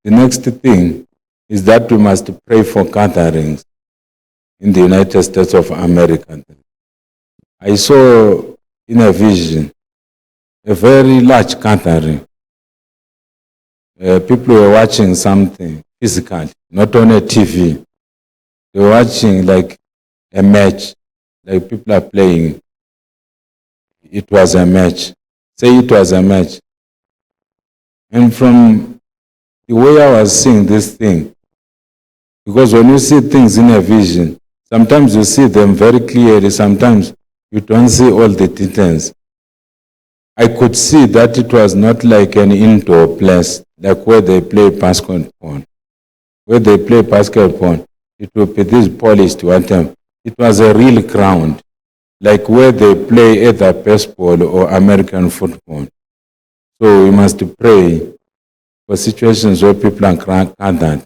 The next thing is that we must pray for gatherings in the United States of America. I saw in a vision a very large gathering. People were watching something physically, not on a TV. They were watching like a match, like people are playing. It was a match. Say it was a match. And from the way I was seeing this thing, because when you see things in a vision, sometimes you see them very clearly, sometimes you don't see all the details. I could see that it was not like an indoor place, like where they play basketball. Where they play basketball, it will be this polished whatever. It was a real ground, like where they play either baseball or American football. So we must pray for situations where people are gathered.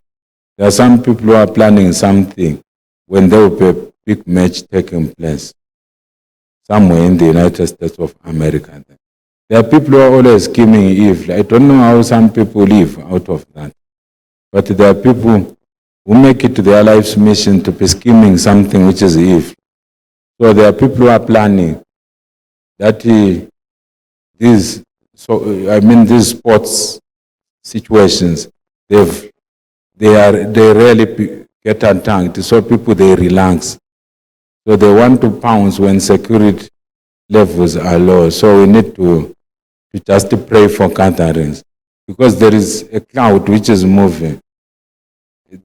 There are some people who are planning something when there will be a big match taking place somewhere in the United States of America. There are people who are always scheming evil. I don't know how some people live out of that. But there are people who make it their life's mission to be scheming something which is evil. So there are people who are planning that these sports situations, they rarely get attacked. So people, they relax. So they want to pounce when security levels are low. So we need to just pray for gatherings, because there is a cloud which is moving.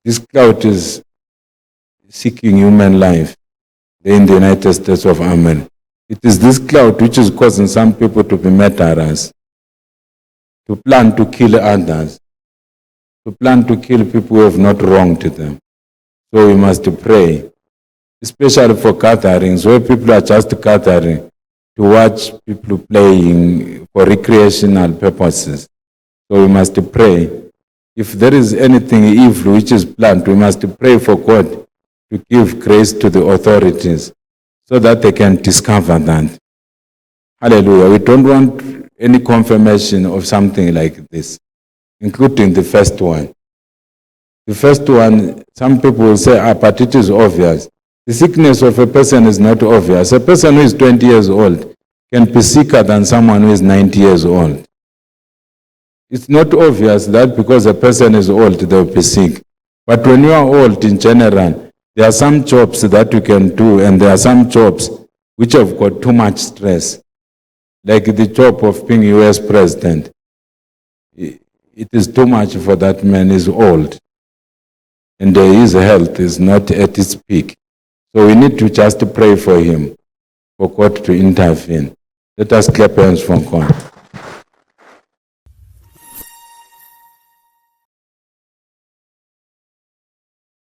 This cloud is seeking human life in the United States of America. It is this cloud which is causing some people to be murderers, to plan to kill others, to plan to kill people who have not wronged them. So we must pray, especially for gatherings where people are just gathering to watch people playing for recreational purposes. So we must pray. If there is anything evil which is planned, we must pray for God to give grace to the authorities so that they can discover that. Hallelujah. We don't want any confirmation of something like this, including the first one. The first one, some people will say, but it is obvious. The sickness of a person is not obvious. A person who is 20 years old can be sicker than someone who is 90 years old. It's not obvious that because a person is old, they will be sick. But when you are old in general, there are some jobs that you can do, and there are some jobs which have got too much stress. Like the job of being U.S. president. It is too much for that man. He's old. And his health is not at its peak. So we need to just pray for him, for God to intervene. Let us clap hands for God.